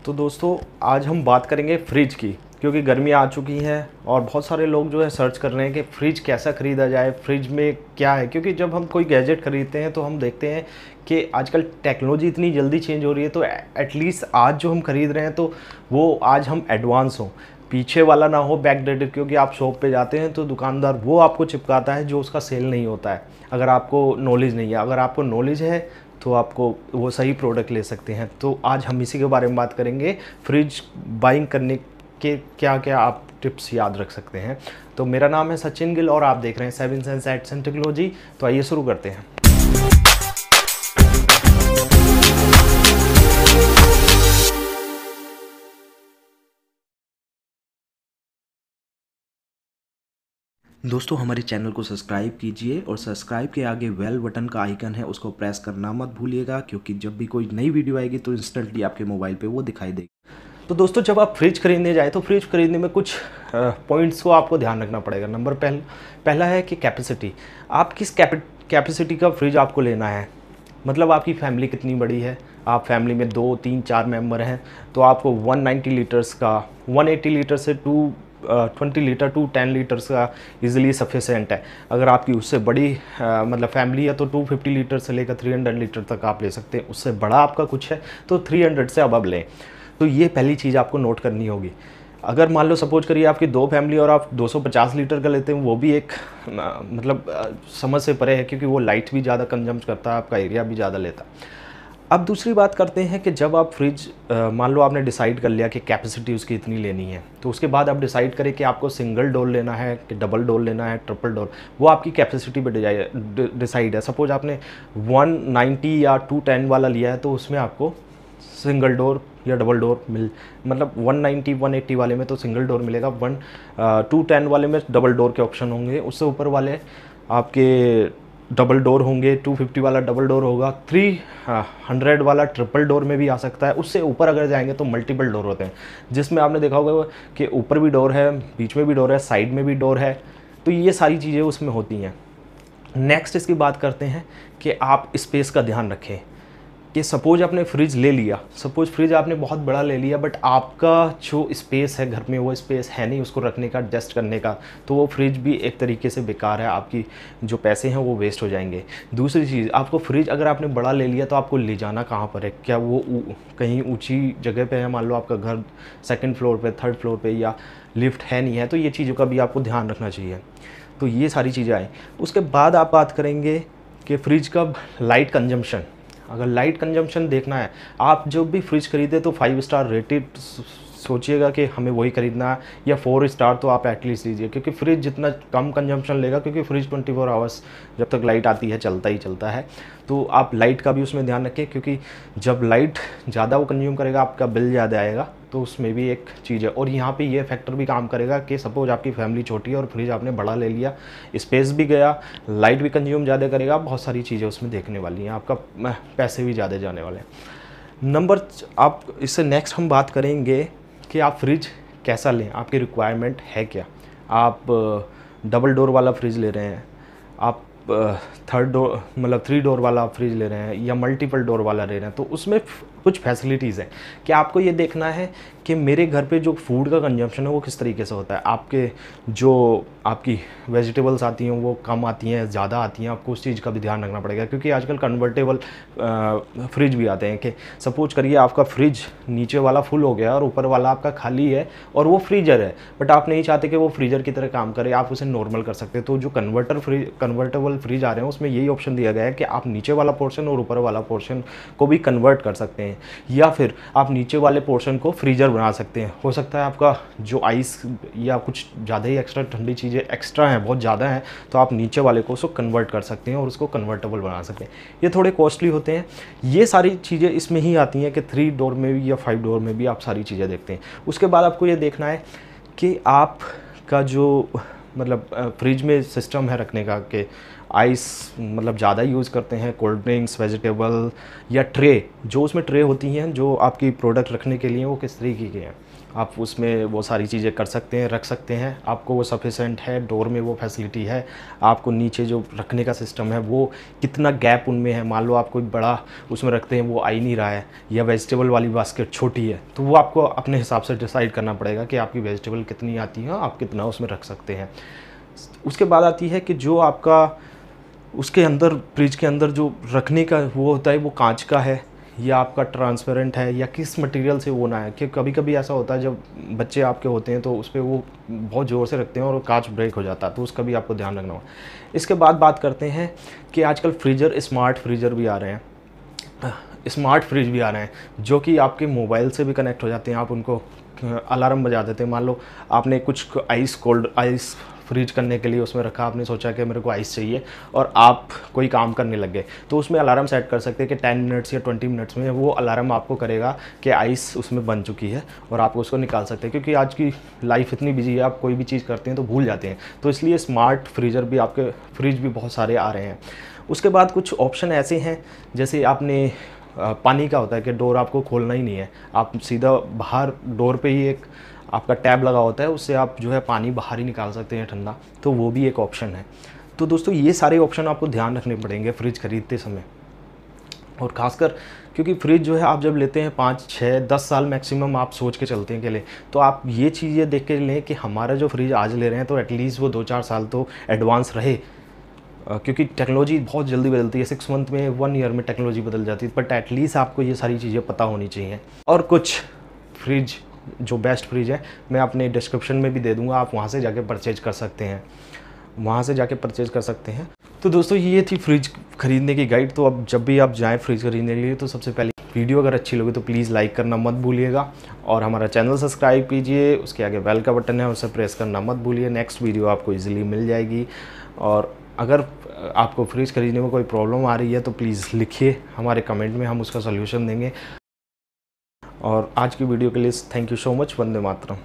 तो दोस्तों आज हम बात करेंगे फ्रिज की, क्योंकि गर्मी आ चुकी है और बहुत सारे लोग जो है सर्च कर रहे हैं कि फ्रिज कैसा ख़रीदा जाए, फ्रिज में क्या है। क्योंकि जब हम कोई गैजेट ख़रीदते हैं तो हम देखते हैं कि आजकल टेक्नोलॉजी इतनी जल्दी चेंज हो रही है, तो एटलीस्ट आज जो हम ख़रीद रहे हैं तो वो आज हम एडवांस हों, पीछे वाला ना हो बैकडेटेड। क्योंकि आप शॉप पे जाते हैं तो दुकानदार वो आपको चिपकाता है जो उसका सेल नहीं होता है, अगर आपको नॉलेज नहीं है। अगर आपको नॉलेज है तो आपको वो सही प्रोडक्ट ले सकते हैं। तो आज हम इसी के बारे में बात करेंगे, फ्रिज बाइंग करने के क्या क्या आप टिप्स याद रख सकते हैं। तो मेरा नाम है सचिन गिल और आप देख रहे हैं 7 सेंस एड्स एंड टेक्नोलॉजी। तो आइए शुरू करते हैं। दोस्तों हमारे चैनल को सब्सक्राइब कीजिए और सब्सक्राइब के आगे बेल बटन का आइकन है, उसको प्रेस करना मत भूलिएगा, क्योंकि जब भी कोई नई वीडियो आएगी तो इंस्टेंटली आपके मोबाइल पे वो दिखाई देगी। तो दोस्तों जब आप फ्रिज खरीदने जाए तो फ्रिज खरीदने में कुछ पॉइंट्स को आपको ध्यान रखना पड़ेगा। नंबर पहला है कि कैपेसिटी। आप किस कैपेसिटी का फ्रिज आपको लेना है, मतलब आपकी फैमिली कितनी बड़ी है। आप फैमिली में 2, 3, 4 मेंबर हैं तो आपको 190 लीटर्स का, 180 लीटर से 20 लीटर टू 10 लीटर्स का इजीली सफिशेंट है। अगर आपकी उससे बड़ी मतलब फैमिली है तो 250 लीटर से लेकर 300 लीटर तक आप ले सकते हैं। उससे बड़ा आपका कुछ है तो 300 से अब लें। तो ये पहली चीज़ आपको नोट करनी होगी। अगर मान लो सपोज करिए आपकी 2 फैमिली और आप 250 लीटर का लेते हैं, वो भी एक मतलब समझ से परे है, क्योंकि वो लाइट भी ज़्यादा कंजम्स करता है, आपका एरिया भी ज़्यादा लेता है। अब दूसरी बात करते हैं कि जब आप फ्रिज मान लो आपने डिसाइड कर लिया कि कैपेसिटी उसकी इतनी लेनी है, तो उसके बाद आप डिसाइड करें कि आपको सिंगल डोर लेना है कि डबल डोर लेना है, ट्रिपल डोर। वो आपकी कैपेसिटी पे डिसाइड है। सपोज आपने 190 या 210 वाला लिया है तो उसमें आपको सिंगल डोर या डबल डोर मतलब 190 180 वाले में तो सिंगल डोर मिलेगा, 210 वाले में डबल डोर के ऑप्शन होंगे। उससे ऊपर वाले आपके डबल डोर होंगे, 250 वाला डबल डोर होगा, 300 वाला ट्रिपल डोर में भी आ सकता है। उससे ऊपर अगर जाएंगे तो मल्टीपल डोर होते हैं, जिसमें आपने देखा होगा कि ऊपर भी डोर है, बीच में भी डोर है, साइड में भी डोर है। तो ये सारी चीज़ें उसमें होती हैं। नेक्स्ट इसकी बात करते हैं कि आप स्पेस का ध्यान रखें कि सपोज आपने फ्रिज ले लिया, सपोज फ्रिज आपने बहुत बड़ा ले लिया, बट आपका जो स्पेस है घर में वो स्पेस है नहीं उसको रखने का, एडजस्ट करने का, तो वो फ्रिज भी एक तरीके से बेकार है, आपकी जो पैसे हैं वो वेस्ट हो जाएंगे। दूसरी चीज़, आपको फ्रिज अगर आपने बड़ा ले लिया तो आपको ले जाना कहाँ पर है, क्या वो कहीं ऊंची जगह पे है, मान लो आपका घर 2nd फ्लोर पे, 3rd फ्लोर पे, या लिफ्ट है नहीं है, तो ये चीज़ों का भी आपको ध्यान रखना चाहिए। तो ये सारी चीज़ें आएँ। उसके बाद आप बात करेंगे कि फ्रिज का लाइट कंजम्पशन। अगर लाइट कंजम्पशन देखना है, आप जब भी फ्रिज खरीदे तो 5 स्टार रेटेड सोचिएगा कि हमें वही खरीदना है, या 4 स्टार तो आप एटलीस्ट लीजिए, क्योंकि फ्रिज जितना कम कंजम्पशन लेगा, क्योंकि फ्रिज 24 आवर्स जब तक लाइट आती है चलता ही चलता है। तो आप लाइट का भी उसमें ध्यान रखें, क्योंकि जब लाइट ज़्यादा वो कंज्यूम करेगा आपका बिल ज़्यादा आएगा, तो उसमें भी एक चीज़ है। और यहाँ पे ये फैक्टर भी काम करेगा कि सपोज आपकी फैमिली छोटी है और फ्रिज आपने बड़ा ले लिया, स्पेस भी गया, लाइट भी कंज्यूम ज़्यादा करेगा, बहुत सारी चीज़ें उसमें देखने वाली हैं, आपका पैसे भी ज़्यादा जाने वाले हैं। आप इससे नेक्स्ट हम बात करेंगे कि आप फ्रिज कैसा लें, आपकी रिक्वायरमेंट है क्या। आप डबल डोर वाला फ्रिज ले रहे हैं, आप 3 डोर वाला फ्रिज ले रहे हैं, या मल्टीपल डोर वाला ले रहे हैं, तो उसमें कुछ फैसिलिटीज़ हैं कि आपको ये देखना है कि मेरे घर पे जो फूड का कंजम्पशन है वो किस तरीके से होता है। आपकी वेजिटेबल्स आती हैं वो कम आती हैं, ज़्यादा आती हैं, आपको उस चीज़ का भी ध्यान रखना पड़ेगा। क्योंकि आजकल कन्वर्टेबल फ्रिज भी आते हैं कि सपोज करिए आपका फ्रिज नीचे वाला फुल हो गया और ऊपर वाला आपका खाली है और वो फ्रीजर है, बट आप नहीं चाहते कि वो फ्रीजर की तरह काम करे, आप उसे नॉर्मल कर सकते हैं। तो जो कन्वर्टेबल फ्रिज आ रहे हैं उसमें यही ऑप्शन दिया गया है कि आप नीचे वाला पोर्शन और ऊपर वाला पोर्शन को भी कन्वर्ट कर सकते हैं, या फिर आप नीचे वाले पोर्शन को फ्रीजर बना सकते हैं। हो सकता है आपका जो आइस या कुछ ज़्यादा ही एक्स्ट्रा ठंडी चीज़ें एक्स्ट्रा हैं, बहुत ज़्यादा हैं, तो आप नीचे वाले को उसको कन्वर्ट कर सकते हैं और उसको कन्वर्टेबल बना सकते हैं। ये थोड़े कॉस्टली होते हैं। ये सारी चीज़ें इसमें ही आती हैं कि 3 डोर में भी या 5 डोर में भी आप सारी चीज़ें देखते हैं। उसके बाद आपको ये देखना है कि आपका जो मतलब फ्रिज में सिस्टम है रखने का, कि आइस मतलब ज़्यादा यूज़ करते हैं, कोल्ड ड्रिंक्स, वेजिटेबल या ट्रे, जो उसमें ट्रे होती हैं जो आपकी प्रोडक्ट रखने के लिए, वो किस तरीके की हैं, आप उसमें वो सारी चीज़ें कर सकते हैं, रख सकते हैं, आपको वो सफिशेंट है, डोर में वो फैसिलिटी है, आपको नीचे जो रखने का सिस्टम है वो कितना गैप उनमें है, मान लो आप कोई बड़ा उसमें रखते हैं वो आ ही नहीं रहा है, या वेजिटेबल वाली बास्केट छोटी है, तो वो आपको अपने हिसाब से डिसाइड करना पड़ेगा कि आपकी वेजिटेबल कितनी आती है, आप कितना उसमें रख सकते हैं। उसके बाद आती है कि जो आपका उसके अंदर फ्रिज के अंदर जो रखने का वो होता है वो कांच का है या आपका ट्रांसपेरेंट है या किस मटेरियल से वो ना है, कि कभी कभी ऐसा होता है जब बच्चे आपके होते हैं तो उस पर वो बहुत ज़ोर से रखते हैं और कांच ब्रेक हो जाता है, तो उसका भी आपको ध्यान रखना होगा। इसके बाद बात करते हैं कि आजकल फ्रीज़र, स्मार्ट फ्रीज़र भी आ रहे हैं, स्मार्ट फ्रिज भी आ रहे हैं जो कि आपके मोबाइल से भी कनेक्ट हो जाते हैं, आप उनको अलार्म बजा देते हैं। मान लो आपने कुछ आइस, कोल्ड आइस फ्रीज करने के लिए उसमें रखा, आपने सोचा कि मेरे को आइस चाहिए और आप कोई काम करने लग गए, तो उसमें अलार्म सेट कर सकते हैं कि 10 मिनट्स या 20 मिनट्स में वो अलार्म आपको करेगा कि आइस उसमें बन चुकी है और आप उसको निकाल सकते हैं, क्योंकि आज की लाइफ इतनी बिजी है, आप कोई भी चीज़ करते हैं तो भूल जाते हैं, तो इसलिए स्मार्ट फ्रीज़र भी, आपके फ्रिज भी बहुत सारे आ रहे हैं। उसके बाद कुछ ऑप्शन ऐसे हैं, जैसे आपने पानी का होता है कि डोर आपको खोलना ही नहीं है, आप सीधा बाहर डोर पे ही एक आपका टैब लगा होता है, उससे आप जो है पानी बाहर ही निकाल सकते हैं ठंडा, तो वो भी एक ऑप्शन है। तो दोस्तों ये सारे ऑप्शन आपको ध्यान रखने पड़ेंगे फ्रिज खरीदते समय, और ख़ासकर क्योंकि फ्रिज जो है आप जब लेते हैं 5, 6, 10 साल मैक्सिमम आप सोच के चलते हैं के लिए, तो आप ये चीज़ें देख के लें कि हमारा जो फ्रिज आज ले रहे हैं तो एटलीस्ट वो 2-4 साल तो एडवांस रहे, क्योंकि टेक्नोलॉजी बहुत जल्दी बदलती है, 6 मंथ में, 1 ईयर में टेक्नोलॉजी बदल जाती है, बट एटलीस्ट आपको ये सारी चीज़ें पता होनी चाहिए। और कुछ फ्रिज जो बेस्ट फ्रिज है मैं अपने डिस्क्रिप्शन में भी दे दूंगा, आप वहाँ से जाके परचेज कर सकते हैं, वहाँ से जाके परचेज कर सकते हैं। तो दोस्तों ये थी फ्रिज खरीदने की गाइड। तो अब जब भी आप जाएँ फ्रिज खरीदने के लिए तो सबसे पहले वीडियो अगर अच्छी लगे तो प्लीज़ लाइक करना मत भूलिएगा, और हमारा चैनल सब्सक्राइब कीजिए, उसके आगे बेल का बटन है उसे प्रेस करना मत भूलिए, नेक्स्ट वीडियो आपको ईजिली मिल जाएगी। और अगर आपको फ्रिज खरीदने में कोई प्रॉब्लम आ रही है तो प्लीज़ लिखिए हमारे कमेंट में, हम उसका सॉल्यूशन देंगे। और आज की वीडियो के लिए thank you so much. Vande Mataram.